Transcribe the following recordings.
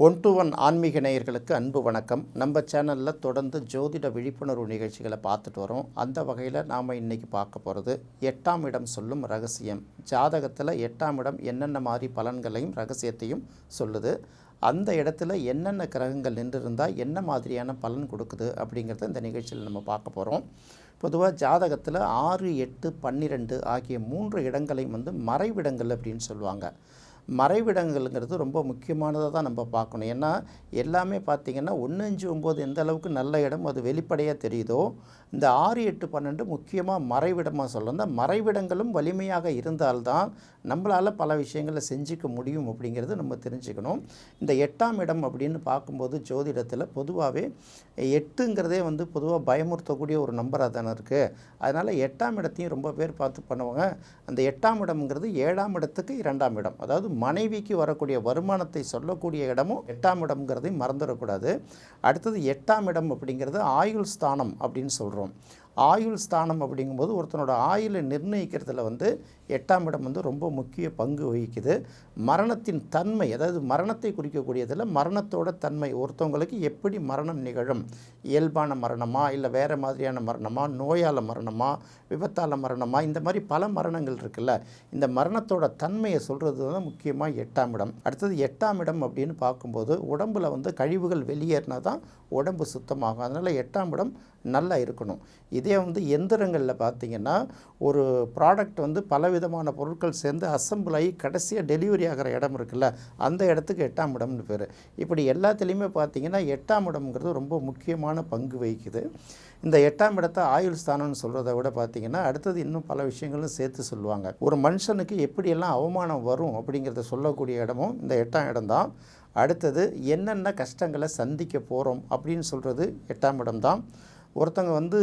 One to one ஆன்மீக நேயர்களுக்கு அன்பு வணக்கம். நம்ம சேனலில் தொடர்ந்து ஜோதிட விழிப்புணர்வு நிகழ்ச்சிகளை பார்த்துட்டு வரோம். அந்த வகையில் நாம் இன்றைக்கி பார்க்க போகிறது 8ஆம் இடம் சொல்லும் ரகசியம். ஜாதகத்தில் 8ஆம் இடம் என்னென்ன மாதிரி பலன்களையும் ரகசியத்தையும் சொல்லுது. அந்த இடத்துல என்னென்ன கிரகங்கள் நின்றிருந்தால் என்ன மாதிரியான பலன் கொடுக்குது அப்படிங்கிறத இந்த நிகழ்ச்சியில் நம்ம பார்க்க போகிறோம். பொதுவாக ஜாதகத்தில் 6, 8, 12 ஆகிய 3 இடங்களையும் மறைவிடங்கள் அப்படின்னு சொல்லுவாங்க. மறைவிடங்கள்ங்கிறது ரொம்ப முக்கியமானதாக தான் நம்ம பார்க்கணும். ஏன்னா எல்லாமே பார்த்திங்கன்னா 1, 5, 9 எந்த அளவுக்கு நல்ல இடம் அது வெளிப்படையாக தெரியுதோ, இந்த 6, 8, 12 முக்கியமாக மறைவிடமாக சொல்லணும். இந்த மறைவிடங்களும் வலிமையாக இருந்தால்தான் நம்மளால் பல விஷயங்களை செஞ்சுக்க முடியும் அப்படிங்கிறது நம்ம தெரிஞ்சுக்கணும். இந்த 8ஆம் இடம் அப்படின்னு பார்க்கும்போது ஜோதிடத்தில் பொதுவாகவே 8ங்கிறதே பொதுவாக பயமுறுத்தக்கூடிய ஒரு நம்பராக தானே இருக்குது. அதனால் 8ஆம் இடத்தையும் ரொம்ப பேர் பார்த்து பண்ணுவாங்க. அந்த 8ஆம் இடம்ங்கிறது 7ஆம் இடத்துக்கு 2ஆம் இடம், அதாவது மனைவிக்கு வரக்கூடிய வருமானத்தை சொல்லக்கூடிய இடமும் 8ஆம் இடம்ங்கிறதையும் மறந்துடக்கூடாது. அடுத்தது 8ஆம் இடம் அப்படிங்கிறது ஆயுள் ஸ்தானம் அப்படின்னு சொல்கிறோம். ஆயுள் ஸ்தானம் அப்படிங்கும்போது ஒருத்தனோட ஆயுளை நிர்ணயிக்கிறதுல 8ஆம் இடம் ரொம்ப முக்கிய பங்கு வகிக்குது. மரணத்தின் தன்மை, அதாவது மரணத்தை குறிக்கக்கூடியதில் மரணத்தோட தன்மை, ஒருத்தவங்களுக்கு எப்படி மரணம் நிகழும், இயல்பான மரணமா இல்லை வேறு மாதிரியான மரணமா, நோயால் மரணமா, விபத்தால் மரணமா, இந்த மாதிரி பல மரணங்கள் இருக்குல்ல, இந்த மரணத்தோட தன்மையை சொல்கிறது தான் முக்கியமாக 8ஆம் இடம். அடுத்தது 8ஆம் இடம் அப்படின்னு பார்க்கும்போது உடம்பில் கழிவுகள் வெளியேறினா தான் உடம்பு சுத்தமாகும். அதனால் 8ஆம் இடம் நல்லா இருக்கணும். இதே எந்திரங்களில் பார்த்திங்கன்னா ஒரு ப்ராடக்ட் பலவிதமான பொருட்கள் சேர்ந்து அசம்பிள் ஆகி கடைசியாக டெலிவரி ஆகிற இடம் இருக்குல்ல, அந்த இடத்துக்கு 8ஆம் இடம்னு பேர். இப்படி எல்லாத்துலேயுமே பார்த்திங்கன்னா 8ஆம் இடம்ங்கிறது ரொம்ப முக்கியமான பங்கு வகிக்குது. இந்த 8ஆம் இடத்தை ஆயுள் ஸ்தானம்னு சொல்கிறத விட பார்த்திங்கன்னா அடுத்தது இன்னும் பல விஷயங்களும் சேர்த்து சொல்லுவாங்க. ஒரு மனுஷனுக்கு எப்படியெல்லாம் அவமானம் வரும் அப்படிங்கிறத சொல்லக்கூடிய இடமும் இந்த 8ஆம் இடம் தான். அடுத்தது என்னென்ன கஷ்டங்களை சந்திக்க போகிறோம் அப்படின்னு சொல்கிறது 8ஆம் இடம் தான். ஒருத்தவங்க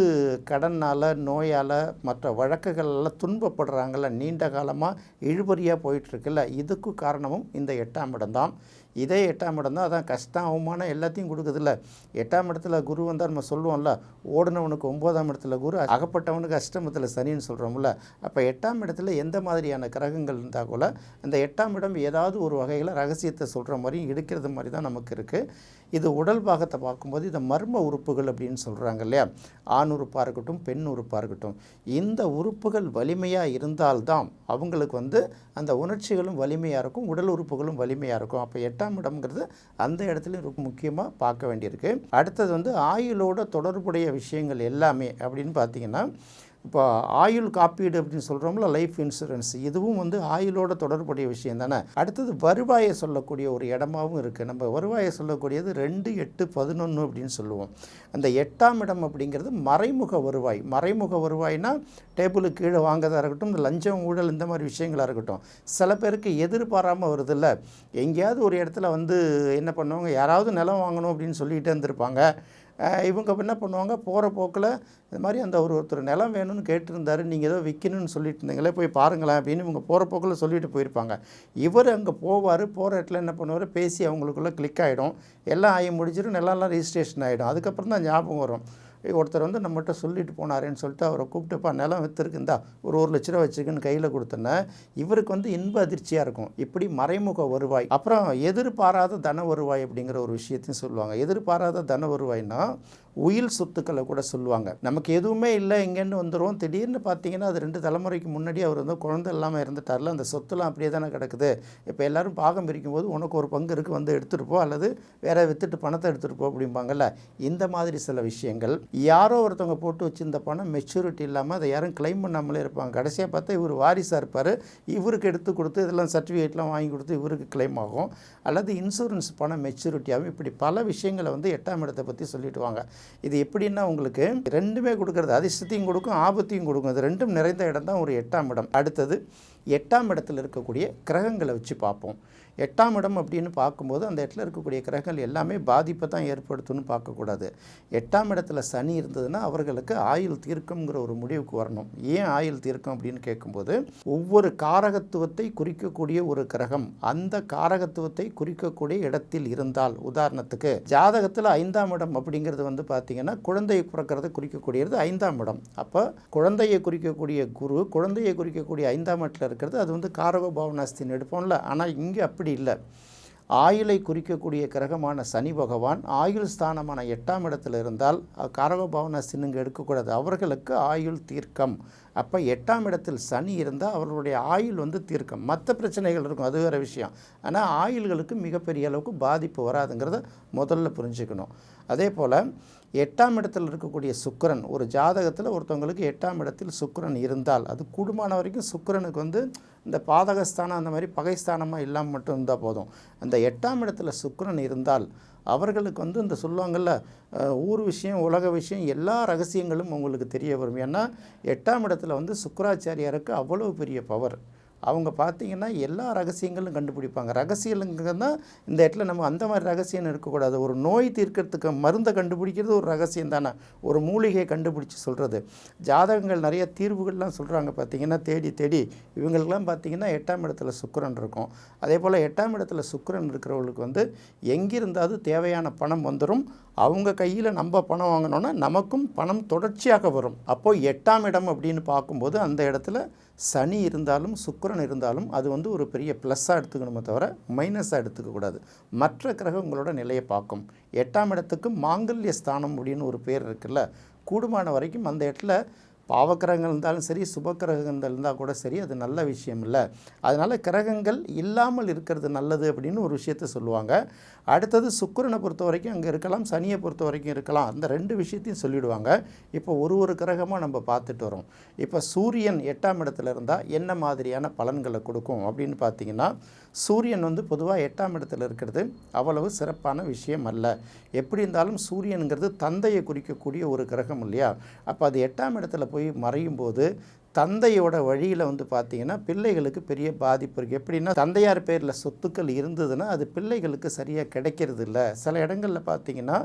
கடனால், நோயால், மற்ற வழக்குகளெல்லாம் துன்பப்படுறாங்கள்ல, நீண்ட காலமாக இழுபறியாக போயிட்டுருக்குல்ல, இதுக்கு காரணமும் இந்த 8ஆம் இடம் தான். இதே 8ஆம் இடம் தான். அதான் கஷ்டம், அவமானம் எல்லாத்தையும் கொடுக்குதுல்ல. 8ஆம் இடத்துல குரு வந்தால் நம்ம சொல்லுவோம்ல, ஓடினவனுக்கு 9ஆம் இடத்துல குரு, அகப்பட்டவனுக்கு அஷ்டமத்தில் சனின்னு சொல்கிறோம்ல. அப்போ 8ஆம் இடத்துல எந்த மாதிரியான கிரகங்கள் இருந்தால் கூட அந்த 8ஆம் இடம் ஏதாவது ஒரு வகையில் ரகசியத்தை சொல்கிற மாதிரி எடுக்கிறது மாதிரி தான் நமக்கு இருக்குது. இது உடல் பாகத்தை பார்க்கும்போது இந்த மர்ம உறுப்புகள் அப்படின்னு சொல்கிறாங்க இல்லையா, ஆண் உறுப்பாக இருக்கட்டும், பெண் உறுப்பாக இருக்கட்டும், இந்த உறுப்புகள் வலிமையாக இருந்தால்தான் அவங்களுக்கு அந்த உணர்ச்சிகளும் வலிமையாக இருக்கும், உடல் உறுப்புகளும் வலிமையாக இருக்கும். அப்போ 8ஆம் இடம்ங்கிறது அந்த இடத்துலையும் ரொம்ப முக்கியமாக பார்க்க வேண்டியிருக்கு. அடுத்தது ஆயுளோட தொடர்புடைய விஷயங்கள் எல்லாமே அப்படின்னு பார்த்திங்கன்னா, இப்போ ஆயுள் காப்பீடு அப்படின்னு சொல்கிறோம்ல, லைஃப் இன்சூரன்ஸ், இதுவும் ஆயுளோட தொடர்புடைய விஷயம் தானே. அடுத்தது வருவாயை சொல்லக்கூடிய ஒரு இடமாகவும் இருக்குது. நம்ம வருவாயை சொல்லக்கூடியது 2, 8, 11 அப்படின்னு சொல்லுவோம். அந்த 8ஆம் இடம் அப்படிங்கிறது மறைமுக வருவாய். மறைமுக வருவாய்னா டேபிளுக்கு கீழே வாங்கதாக இருக்கட்டும், இந்த லஞ்சம், ஊழல், இந்த மாதிரி விஷயங்களாக இருக்கட்டும். சில பேருக்கு எதிர்பாராமல் வருதில்ல, எங்கேயாவது ஒரு இடத்துல என்ன பண்ணுவாங்க, யாராவது நிலம் வாங்கணும் அப்படின்னு சொல்லிகிட்டே இருந்திருப்பாங்க. இவங்க என்ன பண்ணுவாங்க, போகிற போக்கில் இந்த மாதிரி அந்த ஒருத்தர் நிலம் வேணும்னு கேட்டிருந்தாரு, நீங்கள் ஏதோ விற்கணும்னு சொல்லிட்டு இருந்தீங்களே, போய் பாருங்களேன் அப்படின்னு இவங்க போகிற போக்கில் சொல்லிட்டு போயிருப்பாங்க. இவர் அங்கே போவார், போகிற இடத்துல என்ன பண்ணுவார், பேசி அவங்களுக்குள்ளே கிளிக் ஆகிடும், எல்லாம் ஆகி முடிஞ்சிடும், நிலம்லாம் ரிஜிஸ்ட்ரேஷன் ஆகிடும். அதுக்கப்புறம் தான் ஞாபகம் வரும், ஒருத்தர் நம்மகிட்ட சொல்லிட்டு போனாரேன்னு சொல்லிட்டு அவரை கூப்பிட்டுப்பா, நிலம் விற்றுருக்குந்தா, ஒரு 1 லட்ச ரூபா வச்சுக்குன்னு கையில் கொடுத்தோன்னே இவருக்கு இன்ப அதிர்ச்சியாக இருக்கும். இப்படி மறைமுக வருவாய். அப்புறம் எதிர்பாராத தன வருவாய் அப்படிங்கிற ஒரு விஷயத்தையும் சொல்லுவாங்க. எதிர்பாராத தன வருவாய்னா உயில் சொத்துக்களை கூட சொல்லுவாங்க. நமக்கு எதுவுமே இல்லை, எங்கேன்னு வந்துடும், திடீர்னு பார்த்தீங்கன்னா அது 2 தலைமுறைக்கு முன்னாடி அவர் குழந்தை இல்லாமல் இருந்துட்டார்ல, அந்த சொத்துலாம் அப்படியே தானே கிடக்குது, இப்போ எல்லோரும் பாகம் பிரிக்கும்போது உனக்கு ஒரு பங்கு இருக்குது, எடுத்துகிட்டு போ, அல்லது வேற விற்றுட்டு பணத்தை எடுத்துகிட்டு போ அப்படிம்பாங்கல்ல. இந்த மாதிரி சில விஷயங்கள், யாரோ ஒருத்தவங்க போட்டு வச்சுருந்த பணம் மெச்சூரிட்டி இல்லாமல் அதை யாரும் கிளைம் பண்ணாமலே இருப்பாங்க. கடைசியாக பார்த்தா இவர் வாரிசாக இருப்பார், இவருக்கு எடுத்து கொடுத்து இதெல்லாம் சர்டிஃபிகேட்லாம் வாங்கி கொடுத்து இவருக்கு கிளைம் ஆகும், அல்லது இன்சூரன்ஸ் பணம் மெச்சூரிட்டி ஆகும். இப்படி பல விஷயங்களை 8ஆம் இடத்தை பற்றி சொல்லிட்டு வாங்க. இது எப்படின்னா உங்களுக்கு ரெண்டுமே கொடுக்கறது, அதிர்ஷ்டத்தையும் கொடுக்கும், ஆபத்தையும் கொடுக்கும். அது ரெண்டும் நிறைந்த இடம் தான் ஒரு 8ஆம் இடம். அடுத்தது 8ஆம் இடத்தில் இருக்கக்கூடிய கிரகங்களை வச்சு பார்ப்போம். 8ஆம் இடம் அப்படின்னு பார்க்கும்போது அந்த இடத்துல இருக்கக்கூடிய கிரகங்கள் எல்லாமே பாதிப்பை தான் ஏற்படுத்தும்னு பார்க்கக்கூடாது. 8ஆம் இடத்துல சனி இருந்ததுன்னா அவர்களுக்கு ஆயுள் தீர்க்கம்ங்கிற ஒரு முடிவுக்கு வரணும். ஏன் ஆயுள் தீர்க்கம் அப்படின்னு கேட்கும்போது, ஒவ்வொரு காரகத்துவத்தை குறிக்கக்கூடிய ஒரு கிரகம் அந்த காரகத்துவத்தை குறிக்கக்கூடிய இடத்தில் இருந்தால், உதாரணத்துக்கு ஜாதகத்தில் 5ஆம் இடம் அப்படிங்கிறது பார்த்திங்கன்னா குழந்தையை பிறக்கிறது குறிக்கக்கூடியது 5ஆம் இடம். அப்போ குழந்தையை குறிக்கக்கூடிய குரு, குழந்தையை குறிக்கக்கூடிய 5ஆம் இடத்துல இருக்கிறது, அது காரக பாவனாஸ்தின்னு எடுப்போம்ல. ஆனால் இங்கே அப்படி இல்லை. ஆயுளை குறிக்கக்கூடிய கிரகமான சனி பகவான் ஆயுள் ஸ்தானமான 8ஆம் இடத்தில் இருந்தால் காரகோபவன சின்னுங்க எடுக்கக்கூடாது. அவர்களுக்கு ஆயுள் தீர்க்கம். அப்போ 8ஆம் இடத்தில் சனி இருந்தால் அவர்களுடைய ஆயுள் வந்து தீர்க்கம். மற்ற பிரச்சனைகள் இருக்கும், அது வேறு விஷயம். ஆனால் ஆயுள்களுக்கு மிகப்பெரிய அளவுக்கு பாதிப்பு வராதுங்கிறத முதல்ல புரிஞ்சுக்கணும். அதே போல் 8ஆம் இடத்தில் இருக்கக்கூடிய சுக்கிரன், ஒரு ஜாதகத்தில் ஒருத்தவங்களுக்கு 8ஆம் இடத்தில் சுக்கிரன் இருந்தால், அது கூடுமான வரைக்கும் சுக்கிரனுக்கு வந்து இந்த பாதகஸ்தானம் அந்த மாதிரி பகைஸ்தானமாக இல்லாமல் மட்டும் இருந்தால் போதும். அந்த 8ஆம் இடத்துல சுக்கிரன் இருந்தால் அவர்களுக்கு வந்து இந்த சொல்லுவாங்கள்ல, ஊர் விஷயம் உலக விஷயம் எல்லா ரகசியங்களும் உங்களுக்கு தெரிய வரும். ஏன்னா 8ஆம் இடத்துல வந்து சுக்கிராச்சாரியாருக்கு அவ்வளோ பெரிய பவர். அவங்க பார்த்திங்கன்னா எல்லா ரகசியங்களும் கண்டுபிடிப்பாங்க. ரகசியங்களுங்கன்னா இந்த இடத்துல நம்ம அந்த மாதிரி ரகசியம் இருக்கக்கூடாது. ஒரு நோய் தீர்க்கறதுக்கு மருந்தை கண்டுபிடிக்கிறது ஒரு ரகசியம் தானே, ஒரு மூலிகையை கண்டுபிடிச்சி சொல்கிறது. ஜாதகங்கள் நிறைய தீர்வுகள்லாம் சொல்கிறாங்க பார்த்திங்கன்னா, தேடி தேடி. இவங்களுக்கெல்லாம் பார்த்திங்கன்னா 8ஆம் இடத்துல சுக்கிரன் இருக்கும். அதே போல் 8ஆம் இடத்துல சுக்கிரன் இருக்கிறவங்களுக்கு வந்து எங்கிருந்தாவது தேவையான பணம் வந்துடும். அவங்க கையில் நம்ம பணம் வாங்கினோன்னா நமக்கும் பணம் தொடர்ச்சியாக வரும். அப்போது 8ஆம் இடம் அப்படின்னு பார்க்கும்போது அந்த இடத்துல சனி இருந்தாலும் சுக்கிரன் இருந்தாலும் அது வந்து ஒரு பெரிய ப்ளஸ்ஸாக எடுத்துக்கணுமே தவிர மைனஸாக எடுத்துக்கக்கூடாது. மற்ற கிரகங்களோட நிலையை பார்க்கும். 8ஆம் இடத்துக்கு மாங்கல்ய ஸ்தானம் அப்படின்னு ஒரு பேர் இருக்குல்ல, கூடுமான வரைக்கும் அந்த இடத்துல பாவக்கிரகங்கள் இருந்தாலும் சரி, சுபக்கிரகங்கள் இருந்தால் கூட சரி, அது நல்ல விஷயம் இல்லை. அதனால் கிரகங்கள் இல்லாமல் இருக்கிறது நல்லது அப்படின்னு ஒரு விஷயத்த சொல்லுவாங்க. அடுத்தது சுக்கிரனை பொறுத்த வரைக்கும் அங்கே இருக்கலாம், சனியை பொறுத்த வரைக்கும் இருக்கலாம். அந்த 2 விஷயத்தையும் சொல்லிவிடுவாங்க. இப்போ ஒரு கிரகமாக நம்ம பார்த்துட்டு வரோம். இப்போ சூரியன் 8ஆம் இடத்துல இருந்தால் என்ன மாதிரியான பலன்களை கொடுக்கும் அப்படின்னு பார்த்தீங்கன்னா, சூரியன் வந்து பொதுவாக 8ஆம் இடத்துல இருக்கிறது அவ்வளவு சிறப்பான விஷயம் அல்ல. எப்படி இருந்தாலும் சூரியனுங்கிறது தந்தையை குறிக்கக்கூடிய ஒரு கிரகம் இல்லையா? அப்போ அது 8ஆம் இடத்துல போய் மறையும் போது தந்தையோட வழியில் வந்து பார்த்திங்கன்னா பிள்ளைகளுக்கு பெரிய பாதிப்பு இருக்குது. எப்படின்னா, தந்தையார் பேரில் சொத்துக்கள் இருந்ததுன்னா அது பிள்ளைகளுக்கு சரியாக கிடைக்கிறது இல்லை. சில இடங்களில் பார்த்திங்கன்னா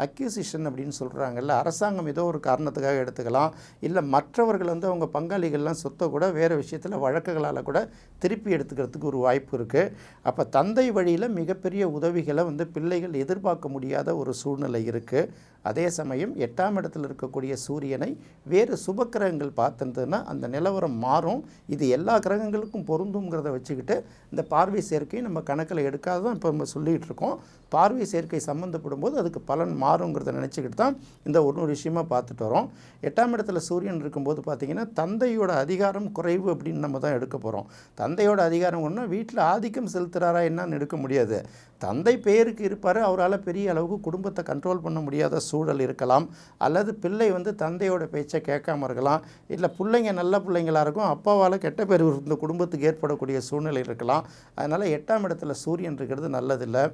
அக்யூசிஷன் அப்படின்னு சொல்கிறாங்கல்ல, அரசாங்கம் ஏதோ ஒரு காரணத்துக்காக எடுத்துக்கலாம், இல்லை மற்றவர்கள் வந்து அவங்க பங்காளிகள்லாம் சொத்தை கூட வேறு விஷயத்தில் வழக்குகளால் கூட திருப்பி எடுத்துக்கிறதுக்கு ஒரு வாய்ப்பு இருக்குது. அப்போ தந்தை வழியில் மிகப்பெரிய உதவிகளை வந்து பிள்ளைகள் எதிர்பார்க்க முடியாத ஒரு சூழ்நிலை இருக்குது. அதே சமயம் 8ஆம் இடத்தில் இருக்கக்கூடிய சூரியனை வேறு சுபக்கிரகங்கள் பார்த்துருந்ததுன்னா அந்த நிலவரம் மாறும். இது எல்லா கிரகங்களுக்கும் பொருந்துங்கிறத வச்சுக்கிட்டு இந்த பார்வை சேர்க்கை நம்ம கணக்கில் எடுக்காத தான் இப்போ நம்ம சொல்லிகிட்டு இருக்கோம். பார்வை சேர்க்கை சம்மந்தப்படும் போது அதுக்கு பலன் மாறுங்கிறத நினச்சிக்கிட்டு தான் இந்த ஒரு விஷயமாக பார்த்துட்டு வரோம். 8ஆம் இடத்துல சூரியன் இருக்கும்போது பார்த்திங்கன்னா தந்தையோட அதிகாரம் குறைவு அப்படின்னு நம்ம தான் எடுக்க போகிறோம். தந்தையோட அதிகாரம் ஒன்றா வீட்டில் ஆதிக்கம் செலுத்துகிறாரா என்னன்னு எடுக்க முடியாது. தந்தை பேருக்கு இருப்பார், அவரால் பெரிய அளவுக்கு குடும்பத்தை கண்ட்ரோல் பண்ண முடியாத சூழல் இருக்கலாம். அல்லது பிள்ளை வந்து தந்தையோட பேச்சை கேட்காம இருக்கலாம். இல்லை பிள்ளைங்க நல்ல பிள்ளைங்களாக இருக்கும், அப்பாவால் கெட்ட பேர் இந்த குடும்பத்துக்கு ஏற்படக்கூடிய சூழ்நிலை இருக்கலாம். அதனால் 8ஆம் இடத்துல சூரியன் இருக்கிறது நல்லதில்லை.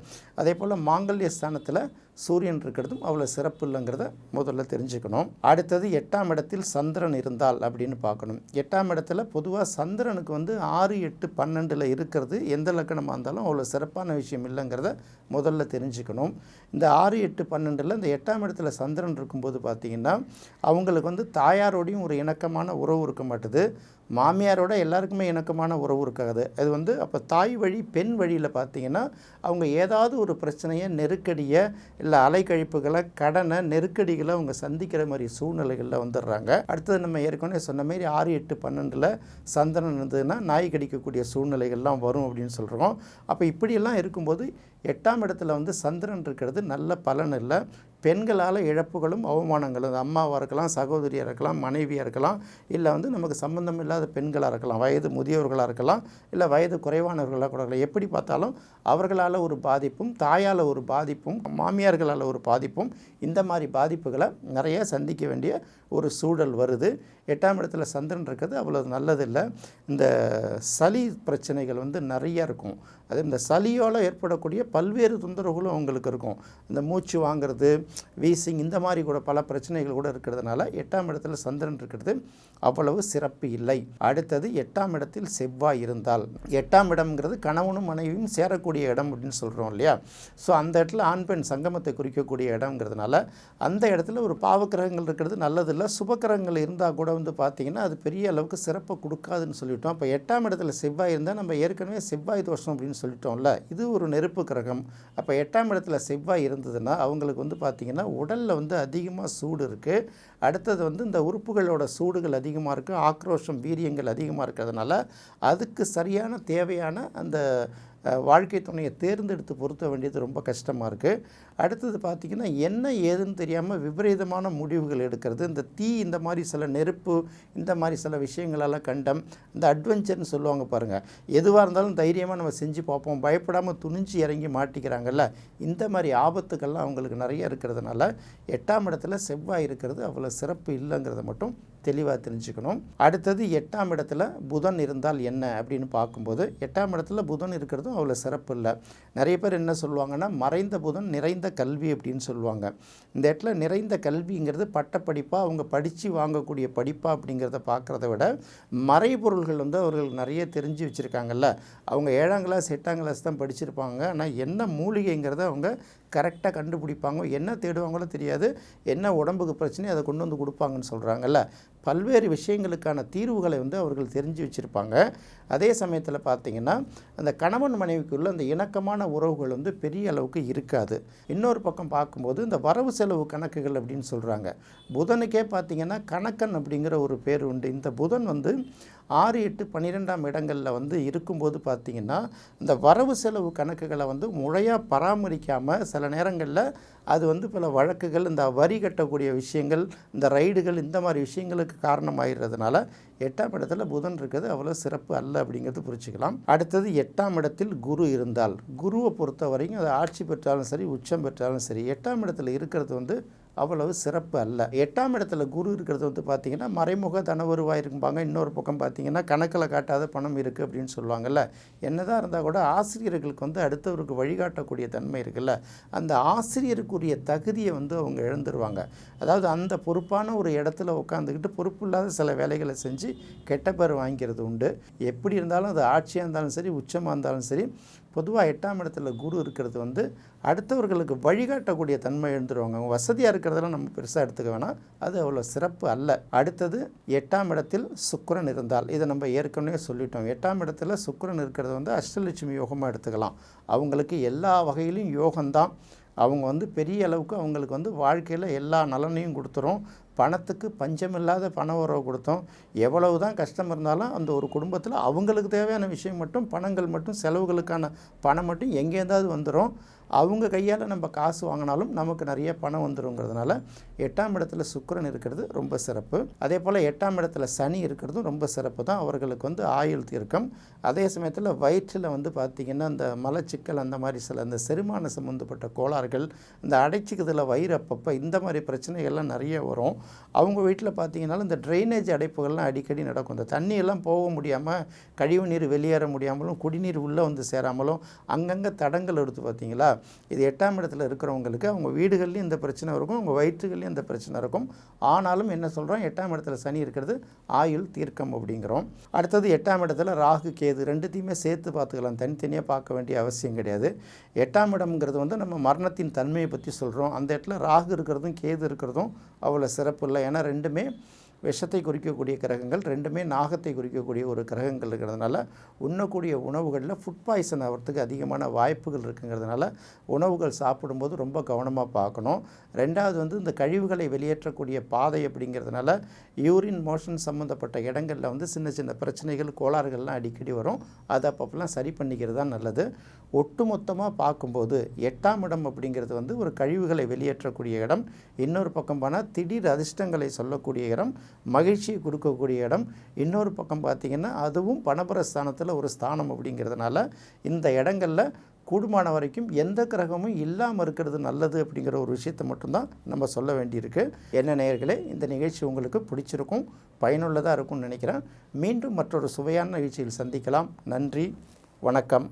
அதே போல் மாங்கல்ய ஸ்தானத்தில் சூரியன் இருக்கிறதும் அவ்வளோ சிறப்பு இல்லைங்கிறத முதல்ல தெரிஞ்சுக்கணும். அடுத்தது 8ஆம் இடத்தில் சந்திரன் இருந்தால் அப்படின்னு பார்க்கணும். 8ஆம் இடத்துல பொதுவாக சந்திரனுக்கு வந்து 6, 8, 12 இருக்கிறது எந்த லக்கணமாக இருந்தாலும் அவ்வளோ சிறப்பான விஷயம் இல்லைங்கிறத முதல்ல தெரிஞ்சுக்கணும். இந்த 6, 8, 12 இந்த 8ஆம் இடத்துல சந்திரன் இருக்கும்போது பார்த்திங்கன்னா அவங்களுக்கு வந்து தாயாரோடையும் ஒரு இணக்கமான உறவு இருக்க மாட்டுது, மாமியாரோட எல்லாருக்குமே இணக்கமான உறவு இருக்காது. அது வந்து அப்போ தாய் வழி பெண் வழியில் பார்த்திங்கன்னா அவங்க ஏதாவது ஒரு பிரச்சனையை, நெருக்கடியை, இல்லை அலைக்கழிப்புகளை, கடனை, நெருக்கடிகளை அவங்க சந்திக்கிற மாதிரி சூழ்நிலைகளில் வந்துடுறாங்க. அடுத்தது நம்ம ஏற்கனவே சொன்ன மாதிரி 6, 8, 12 சந்திரன் இருந்ததுன்னா நாய் கடிக்கக்கூடிய சூழ்நிலைகள்லாம் வரும் அப்படின்னு சொல்கிறோம். அப்போ இப்படியெல்லாம் இருக்கும்போது 8ஆம் இடத்துல வந்து சந்திரன் இருக்கிறது நல்ல பலன் இல்லை. பெண்களால் இழப்புகளும் அவமானங்களும், அம்மாவாக இருக்கலாம், சகோதரியாக இருக்கலாம், மனைவியாக இருக்கலாம், இல்லை வந்து நமக்கு சம்பந்தம் இல்லாத பெண்களாக இருக்கலாம், வயது முதியவர்களாக இருக்கலாம், இல்லை வயது குறைவானவர்களாக கூட இருக்கலாம். எப்படி பார்த்தாலும் அவர்களால் ஒரு பாதிப்பும், தாயால் ஒரு பாதிப்பும், மாமியார்களால் ஒரு பாதிப்பும், இந்த மாதிரி பாதிப்புகளை நிறைய சந்திக்க வேண்டிய ஒரு சூழல் வருது. 8ஆம் இடத்துல சந்திரன் இருக்கிறது அவ்வளோ நல்லதில்லை. இந்த சளி பிரச்சனைகள் வந்து நிறைய இருக்கும். அது இந்த சளியால் ஏற்படக்கூடிய பல்வேறு தொந்தரவுகளும் அவங்களுக்கு இருக்கும். இந்த மூச்சு வாங்கிறது, வீசிங், இந்த மாதிரி கூட பல பிரச்சனைகள் கூட இருக்கிறதுனால 8ஆம் இடத்துல சந்திரன் இருக்கிறது அவ்வளவு சிறப்பு இல்லை. அடுத்தது 8ஆம் இடத்தில் செவ்வாய் இருந்தால், 8ஆம் இடம்ங்கிறது கணவனும் மனைவியும் சேரக்கூடிய இடம் அப்படின்னு சொல்கிறோம் இல்லையா? ஸோ அந்த இடத்துல ஆண் பெண் சங்கமத்தை குறிக்கக்கூடிய இடம்ங்கிறதுனால அந்த இடத்துல ஒரு பாவக்கிரகங்கள் இருக்கிறது நல்லதில்லை. சுபக்கிரகங்கள் இருந்தால் கூட வந்து பார்த்திங்கன்னா அது பெரிய அளவுக்கு சிறப்பை கொடுக்காதுன்னு சொல்லிட்டோம். அப்போ 8ஆம் இடத்துல செவ்வாய் இருந்தால் நம்ம ஏற்கனவே செவ்வாய் தோஷம் அப்படின்னு சொல்லிட்டோம்ல, இது ஒரு நெருப்பு கிரகம். அப்போ 8ஆம் இடத்துல செவ்வாய் இருந்ததுன்னா அவங்களுக்கு வந்து பார்த்திங்கன்னா உடலில் வந்து அதிகமாக சூடு இருக்குது. அடுத்தது வந்து இந்த உறுப்புகளோட சூடுகள் அதிகமாக இருக்குது, ஆக்ரோஷம் வீரியங்கள் அதிகமாக இருக்கிறதுனால அதுக்கு சரியான தேவையான அந்த வாழ்க்கை துணையை தேர்ந்தெடுத்து பொருத்த வேண்டியது ரொம்ப கஷ்டமாக இருக்குது. அடுத்தது பார்த்திங்கன்னா என்ன ஏதுன்னு தெரியாமல் விபரீதமான முடிவுகள் எடுக்கிறது, இந்த தீ, இந்த மாதிரி சில நெருப்பு, இந்த மாதிரி சில விஷயங்களெல்லாம் கண்டம், இந்த அட்வென்ச்சர்னு சொல்லுவாங்க பாருங்கள், எதுவாக இருந்தாலும் தைரியமாக நம்ம செஞ்சு பார்ப்போம், பயப்படாமல் துணிஞ்சு இறங்கி மாட்டிக்கிறாங்கல்ல, இந்த மாதிரி ஆபத்துக்கள்லாம் அவங்களுக்கு நிறைய இருக்கிறதுனால 8ஆம் இடத்துல செவ்வாய் இருக்கிறது அவ்வளோ சிறப்பு இல்லைங்கிறத மட்டும் தெளிவாக தெரிஞ்சுக்கணும். அடுத்தது 8ஆம் இடத்துல புதன் இருந்தால் என்ன அப்படின்னு பார்க்கும்போது 8ஆம் இடத்துல புதன் இருக்கிறதும் அவ்வளோ சிறப்பு இல்லை. நிறைய பேர் என்ன சொல்லுவாங்கன்னா மறைந்த புதன் நிறைந்த கல்வி அப்படின்னு சொல்லுவாங்க. இந்த இடத்துல நிறைந்த கல்விங்கிறது பட்டப்படிப்பாக அவங்க படித்து வாங்கக்கூடிய படிப்பா அப்படிங்கிறத பார்க்குறத விட மறைபொருள்கள் வந்து அவர்கள் நிறைய தெரிஞ்சு வச்சுருக்காங்கல்ல. அவங்க 7ஆம் கிளாஸ் 8ஆம் கிளாஸ் தான் படிச்சிருப்பாங்க, ஆனால் என்ன மூலிகைங்கிறத அவங்க கரெக்டாக கண்டுபிடிப்பாங்க, என்ன தேடுவாங்களோ தெரியாது, என்ன உடம்புக்கு பிரச்சனை அதை கொண்டு வந்து கொடுப்பாங்கன்னு சொல்கிறாங்கல்ல. பல்வேறு விஷயங்களுக்கான தீர்வுகளை வந்து அவர்கள் தெரிஞ்சு வச்சுருப்பாங்க. அதே சமயத்தில் பார்த்திங்கன்னா அந்த கணவன் மனைவிக்குள்ள அந்த இணக்கமான உறவுகள் வந்து பெரிய அளவுக்கு இருக்காது. இன்னொரு பக்கம் பார்க்கும்போது இந்த வரவு செலவு கணக்குகள் அப்படின்னு சொல்கிறாங்க. புதனுக்கே பார்த்திங்கன்னா கணக்கன் அப்படிங்கிற ஒரு பேர் உண்டு. இந்த புதன் வந்து 6, 8, 12ஆம் இடங்களில் வந்து இருக்கும்போது பார்த்திங்கன்னா இந்த வரவு செலவு கணக்குகளை வந்து முறையாக பராமரிக்காமல் சில நேரங்களில் அது வந்து பல வழக்குகள், இந்த வரி கட்டக்கூடிய விஷயங்கள், இந்த ரைடுகள், இந்த மாதிரி விஷயங்களுக்கு காரணமாகிறதுனால 8ஆம் இடத்துல புதன் இருக்கிறது அவ்வளோ சிறப்பு அல்ல அப்படிங்கிறது புரிஞ்சுக்கலாம். அடுத்தது 8ஆம் இடத்தில் குரு இருந்தால், குருவை பொறுத்த வரைக்கும் அது ஆட்சி பெற்றாலும் சரி உச்சம் பெற்றாலும் சரி 8ஆம் இடத்துல இருக்கிறது வந்து அவ்வளவு சிறப்பு அல்ல. 8ஆம் இடத்துல குரு இருக்கிறது வந்து பார்த்திங்கன்னா மறைமுக தன வருவாய் இருக்கும்பாங்க. இன்னொரு பக்கம் பார்த்திங்கன்னா கணக்கில் காட்டாத பணம் இருக்குது அப்படின்னு சொல்லுவாங்கள்ல. என்னதான் இருந்தால் கூட ஆசிரியர்களுக்கு வந்து அடுத்தவருக்கு வழிகாட்டக்கூடிய தன்மை இருக்குல்ல, அந்த ஆசிரியருக்குரிய தகுதியை வந்து அவங்க இழந்துருவாங்க. அதாவது அந்த பொறுப்பான ஒரு இடத்துல உட்காந்துக்கிட்டு பொறுப்பு இல்லாத சில வேலைகளை செஞ்சு கெட்ட பேர் வாங்கிக்கிறது உண்டு. எப்படி இருந்தாலும் அது ஆட்சியாக இருந்தாலும் சரி உச்சமாக இருந்தாலும் சரி பொதுவாக 8ஆம் இடத்துல குரு இருக்கிறது வந்து அடுத்தவர்களுக்கு வழிகாட்டக்கூடிய தன்மை எழுந்துருவாங்க. அவங்க வசதியாக இருக்கிறதெல்லாம் நம்ம பெருசாக எடுத்துக்க வேணாம், அது அவ்வளோ சிறப்பு அல்ல. அடுத்தது 8ஆம் இடத்தில் சுக்கிரன் இருந்தால், இதை நம்ம ஏற்கனவே சொல்லிட்டோம். 8ஆம் இடத்துல சுக்கிரன் இருக்கிறது வந்து அஷ்டலட்சுமி யோகமாக எடுத்துக்கலாம். அவங்களுக்கு எல்லா வகையிலும் யோகம்தான். அவங்க வந்து பெரிய அளவுக்கு அவங்களுக்கு வந்து வாழ்க்கையில் எல்லா நலனையும் கொடுத்துரும். பணத்துக்கு பஞ்சமில்லாத பண உறவு கொடுத்தோம். எவ்வளவு தான் கஷ்டம் இருந்தாலும் அந்த ஒரு குடும்பத்தில் அவங்களுக்கு தேவையான விஷயம் மட்டும், பணங்கள் மட்டும், செலவுகளுக்கான பணம் மட்டும் எங்கேருந்தாவது வந்துடும். அவங்க கையால் நம்ம காசு வாங்கினாலும் நமக்கு நிறைய பணம் வந்துருங்கிறதுனால 8ஆம் இடத்துல சுக்கிரன் இருக்கிறது ரொம்ப சிறப்பு. அதே போல் 8ஆம் இடத்துல சனி இருக்கிறதும் ரொம்ப சிறப்பு தான். அவர்களுக்கு வந்து ஆயுள் தீர்க்கம். அதே சமயத்தில் வயிற்றில் வந்து பார்த்திங்கன்னா இந்த மலச்சிக்கல், அந்த மாதிரி சில இந்த செரிமான சம்மந்தப்பட்ட கோளாறுகள், இந்த அடைச்சிக்கிறதுல வயிறு அப்பப்போ இந்த மாதிரி பிரச்சனைகள்லாம் நிறைய வரும். அவங்க வீட்டில் பார்த்திங்கனாலும் இந்த ட்ரைனேஜ் அடைப்புகள்லாம் அடிக்கடி நடக்கும். இந்த தண்ணியெல்லாம் போக முடியாமல், கழிவு நீர் வெளியேற முடியாமலும், குடிநீர் உள்ளே வந்து சேராமலும் அங்கங்கே தடங்கள் எடுத்து பார்த்திங்களா. இது 8ஆம் இடத்துல இருக்கிறவங்களுக்கு அவங்க வீடுகள்லேயும் இந்த பிரச்சனை இருக்கும், அவங்க வயிற்றுகள்லேயும் இந்த பிரச்சனை இருக்கும். ஆனாலும் என்ன சொல்கிறோம், 8ஆம் இடத்துல சனி இருக்கிறது ஆயுள் தீர்க்கம் அப்படிங்கிறோம். அடுத்தது 8ஆம் இடத்துல ராகு கேது ரெண்டுத்தையுமே சேர்த்து பார்த்துக்கலாம், தனித்தனியாக பார்க்க வேண்டிய அவசியம் கிடையாது. 8ஆம் இடம்ங்கிறது வந்து நம்ம மரணத்தின் தன்மையை பற்றி சொல்கிறோம். அந்த இடத்துல ராகு இருக்கிறதும் கேது இருக்கிறதும் அவ்வளோ சிறப்பு இல்லை. ஏன்னா ரெண்டுமே விஷத்தை குறிக்கக்கூடிய கிரகங்கள், ரெண்டுமே நாகத்தை குறிக்கக்கூடிய ஒரு கிரகங்கள் இருக்கிறதுனால உண்ணக்கூடிய உணவுகளில் ஃபுட் பாய்சன் ஆகிறதுக்கு அதிகமான வாய்ப்புகள் இருக்குங்கிறதுனால உணவுகள் சாப்பிடும்போது ரொம்ப கவனமாக பார்க்கணும். ரெண்டாவது வந்து இந்த கழிவுகளை வெளியேற்றக்கூடிய பாதை அப்படிங்கிறதுனால யூரின் மோஷன் சம்மந்தப்பட்ட இடங்களில் வந்து சின்ன சின்ன பிரச்சனைகள், கோளாறுகள்லாம் அடிக்கடி வரும். அதை அப்பப்பெல்லாம் சரி பண்ணிக்கிறது தான் நல்லது. ஒட்டுமொத்தமாக பார்க்கும்போது 8ஆம் இடம் அப்படிங்கிறது வந்து ஒரு கழிவுகளை வெளியேற்றக்கூடிய இடம். இன்னொரு பக்கம் போனால் திடீர் அதிர்ஷ்டங்களை சொல்லக்கூடிய இடம், மகிழ்ச்சியை கொடுக்கக்கூடிய இடம். இன்னொரு பக்கம் பார்த்திங்கன்னா அதுவும் பணபரஸ்தானத்தில் ஒரு ஸ்தானம் அப்படிங்கிறதுனால இந்த இடங்களில் கூடுமான வரைக்கும் எந்த கிரகமும் இல்லாமல் இருக்கிறது நல்லது அப்படிங்கிற ஒரு விஷயத்தை மட்டும்தான் நம்ம சொல்ல வேண்டியிருக்கு. என்ன நேயர்களே, இந்த நிகழ்ச்சி உங்களுக்கு பிடிச்சிருக்கும், பயனுள்ளதாக இருக்கும்னு நினைக்கிறேன். மீண்டும் மற்றொரு சுவையான நிகழ்ச்சியில் சந்திக்கலாம். நன்றி, வணக்கம்.